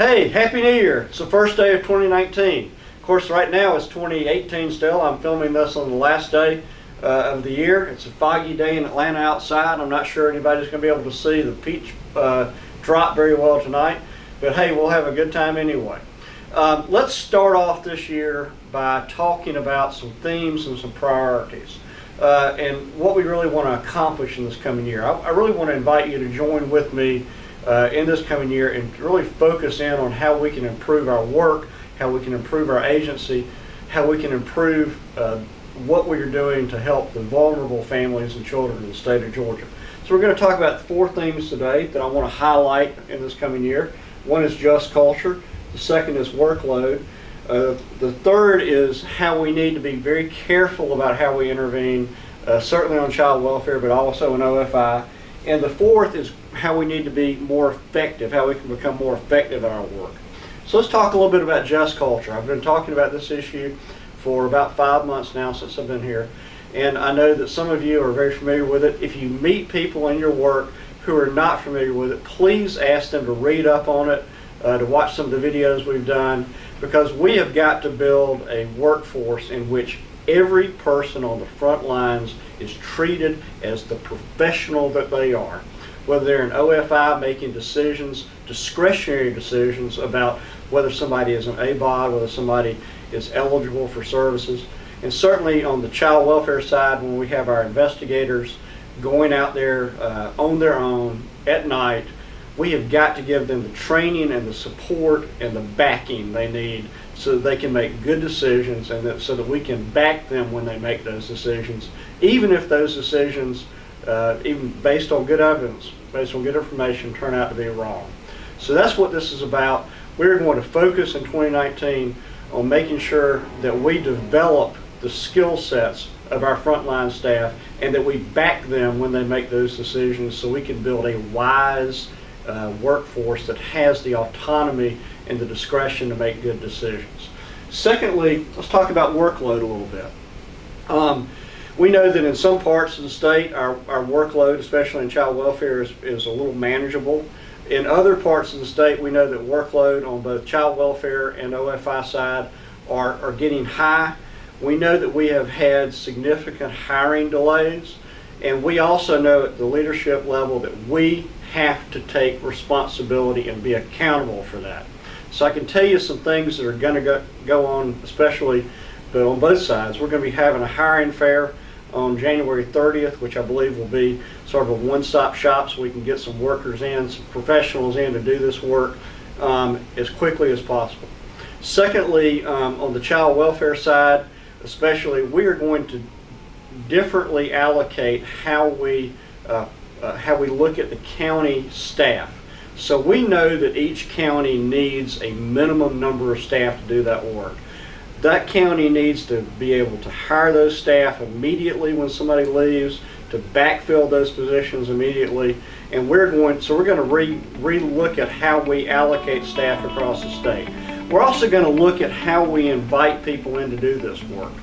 Hey, Happy New Year! It's the first day of 2019. Of course, right now it's 2018 still. I'm filming this on the last day of the year. It's a foggy day in Atlanta outside. I'm not sure anybody's going to be able to see the peach drop very well tonight, but hey, we'll have a good time anyway. Let's start off this year by talking about some themes and some priorities and what we really want to accomplish in this coming year. I really want to invite you to join with me in this coming year and really focus in on how we can improve our work, how we can improve our agency, how we can improve what we are doing to help the vulnerable families and children in the state of Georgia. So we're going to talk about 4 themes today that I want to highlight in this coming year. One is just culture. The second is workload. The third is how we need to be very careful about how we intervene, certainly on child welfare, but also in OFI. And the fourth is how we need to be more effective, how we can become more effective in our work. So let's talk a little bit about just culture. I've been talking about this issue for about 5 months now since I've been here. And I know that some of you are very familiar with it. If you meet people in your work who are not familiar with it, please ask them to read up on it, to watch some of the videos we've done, because we have got to build a workforce in which every person on the front lines is treated as the professional that they are. Whether they're in OFI making decisions, discretionary decisions about whether somebody is an ABOD, whether somebody is eligible for services. And certainly on the child welfare side, when we have our investigators going out there on their own at night, we have got to give them the training and the support and the backing they need so that they can make good decisions, and so that we can back them when they make those decisions, even if those decisions, even based on good evidence, based on good information, turn out to be wrong. So that's what this is about. We're going to focus in 2019 on making sure that we develop the skill sets of our frontline staff and that we back them when they make those decisions, so we can build a wise workforce that has the autonomy and the discretion to make good decisions. Secondly, let's talk about workload a little bit. We know that in some parts of the state, our workload, especially in child welfare, is a little manageable. In other parts of the state, we know that workload on both child welfare and OFI side are getting high. We know that we have had significant hiring delays, and we also know at the leadership level that we have to take responsibility and be accountable for that. So I can tell you some things that are going to go on, especially, but on both sides. We're going to be having a hiring fair on January 30th, which I believe will be sort of a one-stop shop, so we can get some workers in, some professionals in to do this work as quickly as possible. Secondly, on the child welfare side, especially, we are going to differently allocate how we look at the county staff. So we know that each county needs a minimum number of staff to do that work. That county needs to be able to hire those staff immediately when somebody leaves, to backfill those positions immediately, and we're going to re-look at how we allocate staff across the state. We're also going to look at how we invite people in to do this work.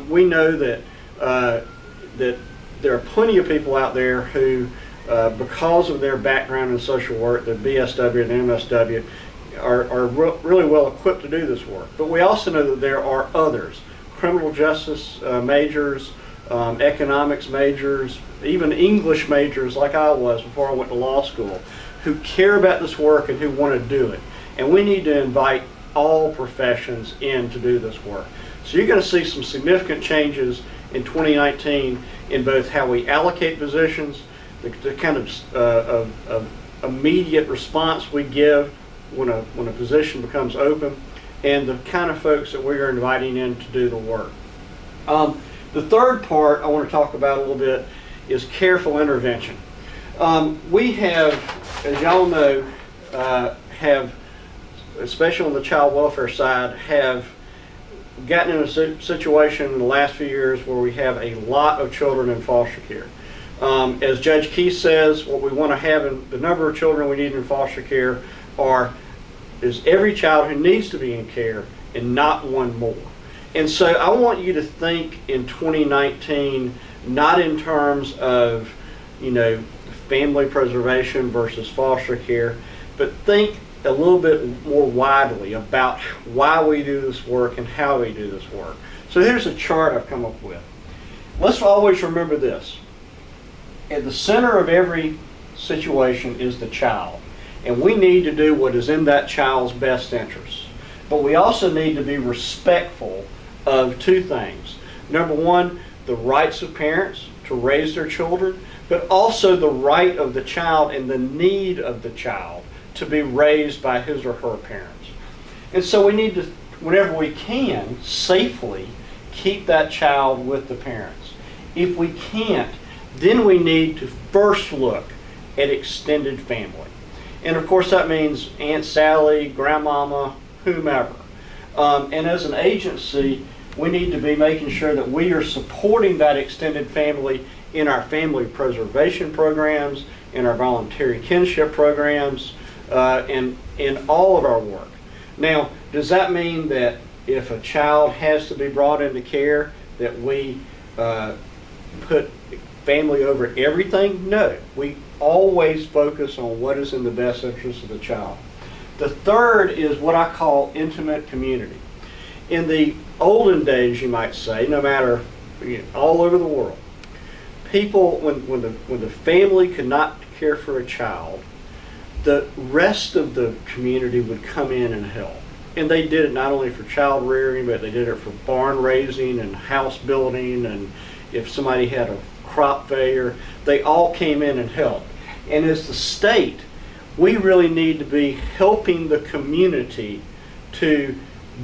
We know that there are plenty of people out there who, because of their background in social work, their BSW and MSW, are really well equipped to do this work. But we also know that there are others, criminal justice majors, economics majors, even English majors like I was before I went to law school, who care about this work and who want to do it. And we need to invite all professions in to do this work. So you're going to see some significant changes in 2019 in both how we allocate positions, the kind of immediate response we give when a position becomes open, and the kind of folks that we are inviting in to do the work. The third part I want to talk about a little bit is careful intervention. We have, as y'all know, especially on the child welfare side, have gotten in a situation in the last few years where we have a lot of children in foster care. As Judge Keith says, what we want to have in the number of children we need in foster care is every child who needs to be in care and not one more. And so I want you to think in 2019, not in terms of, family preservation versus foster care, but think a little bit more widely about why we do this work and how we do this work. So here's a chart I've come up with. Let's always remember this. At the center of every situation is the child. And we need to do what is in that child's best interest. But we also need to be respectful of two things. Number one, the rights of parents to raise their children, but also the right of the child and the need of the child to be raised by his or her parents. And so we need to, whenever we can, safely keep that child with the parents. If we can't, then we need to first look at extended family. And of course that means Aunt Sally, Grandmama, whomever. And as an agency, we need to be making sure that we are supporting that extended family in our family preservation programs, in our voluntary kinship programs, and in all of our work. Now, does that mean that if a child has to be brought into care, that we put family over everything? No. We always focus on what is in the best interest of the child. The third is what I call intimate community. In the olden days, you might say, no matter, all over the world, people, when the family could not care for a child, the rest of the community would come in and help. And they did it not only for child rearing, but they did it for barn raising and house building, and if somebody had a crop failure, they all came in and helped. And as the state, we really need to be helping the community to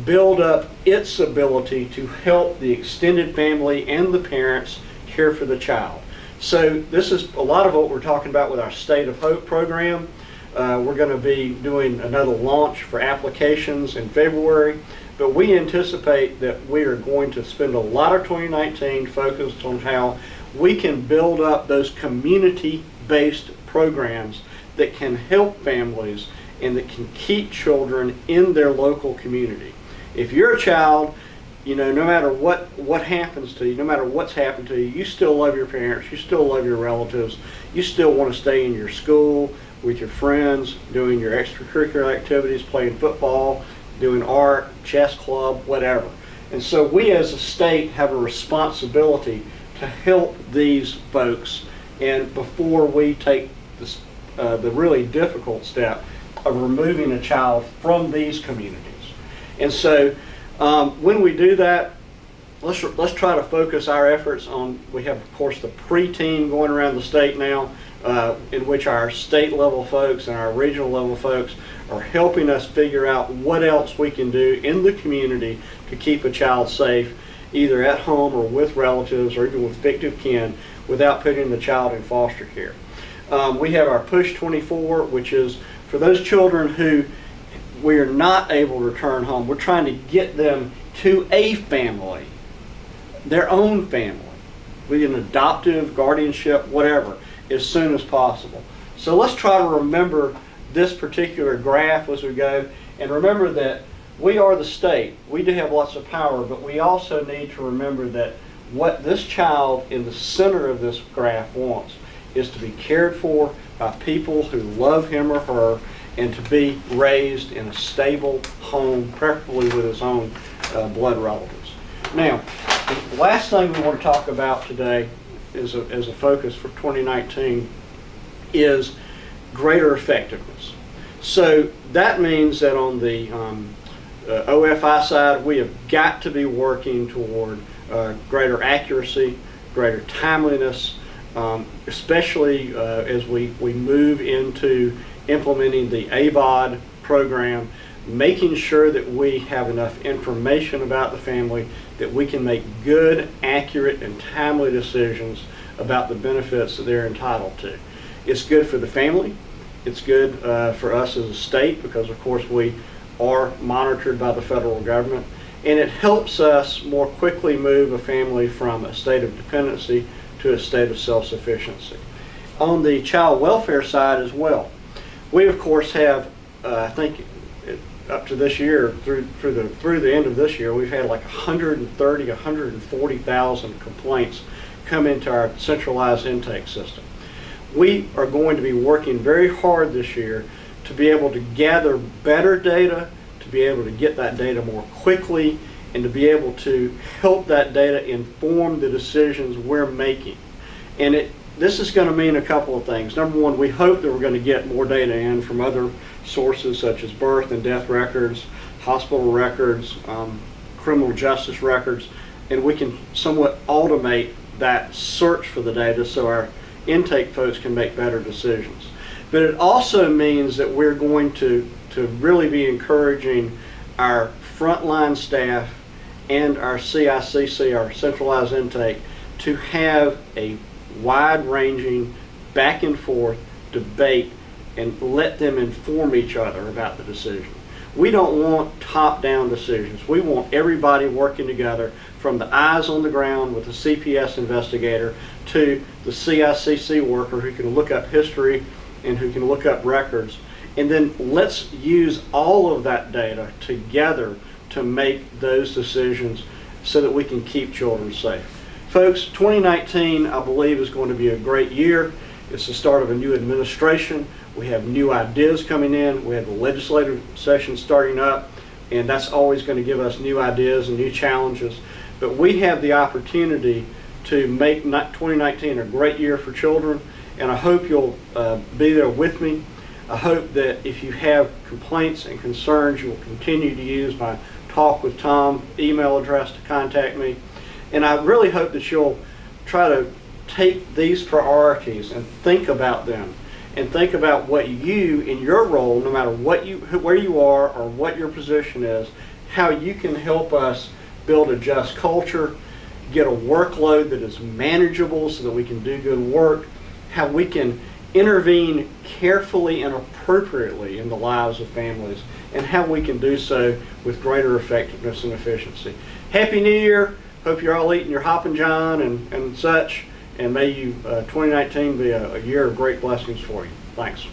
build up its ability to help the extended family and the parents care for the child. So this is a lot of what we're talking about with our State of Hope program. We're going to be doing another launch for applications in February, but we anticipate that we are going to spend a lot of 2019 focused on how we can build up those community-based programs that can help families and that can keep children in their local community. If you're a child, no matter what happens to you, no matter what's happened to you, you still love your parents, you still love your relatives, you still want to stay in your school with your friends, doing your extracurricular activities, playing football, doing art, chess club, whatever. And so we as a state have a responsibility to help these folks, and before we take this, the really difficult step of removing a child from these communities. And so when we do that, let's try to focus our efforts on, we have of course the pre-team going around the state now, in which our state level folks and our regional level folks are helping us figure out what else we can do in the community to keep a child safe, either at home or with relatives or even with fictive kin, without putting the child in foster care. We have our Push 24, which is for those children who we are not able to return home. We're trying to get them to a family, their own family, with an adoptive, guardianship, whatever, as soon as possible. So let's try to remember this particular graph as we go, and remember that we are the state. We do have lots of power, but we also need to remember that what this child in the center of this graph wants is to be cared for by people who love him or her, and to be raised in a stable home, preferably with his own blood relatives. Now, the last thing we want to talk about today as a focus for 2019 is greater effectiveness. So that means that on the OFI side, we have got to be working toward greater accuracy, greater timeliness, especially as we move into implementing the AVOD program, making sure that we have enough information about the family that we can make good, accurate, and timely decisions about the benefits that they're entitled to. It's good for the family. It's good for us as a state because, of course, we are monitored by the federal government. And it helps us more quickly move a family from a state of dependency to a state of self-sufficiency. On the child welfare side as well, we of course have, I think up to this year, through the end of this year, we've had like 140,000 complaints come into our centralized intake system. We are going to be working very hard this year to be able to gather better data, to be able to get that data more quickly, and to be able to help that data inform the decisions we're making. And this is going to mean a couple of things. Number one, we hope that we're going to get more data in from other sources such as birth and death records, hospital records, criminal justice records, and we can somewhat automate that search for the data so our intake folks can make better decisions. But it also means that we're going to really be encouraging our frontline staff and our CICC, our centralized intake, to have a wide-ranging back and forth debate and let them inform each other about the decision. We don't want top-down decisions. We want everybody working together, from the eyes on the ground with the CPS investigator to the CICC worker who can look up history and who can look up records. And then let's use all of that data together to make those decisions so that we can keep children safe. Folks, 2019, I believe, is going to be a great year. It's the start of a new administration. We have new ideas coming in. We have the legislative session starting up, and that's always going to give us new ideas and new challenges. But we have the opportunity to make 2019 a great year for children, and I hope you'll be there with me. I hope that if you have complaints and concerns, you'll continue to use my Talk with Tom email address to contact me. And I really hope that you'll try to take these priorities and think about them, and think about what you, in your role, no matter where you are or what your position is, how you can help us build a just culture, get a workload that is manageable so that we can do good work, how we can intervene carefully and appropriately in the lives of families, and how we can do so with greater effectiveness and efficiency. Happy New Year. Hope you're all eating your Hoppin' John and such, and may you 2019 be a year of great blessings for you. Thanks.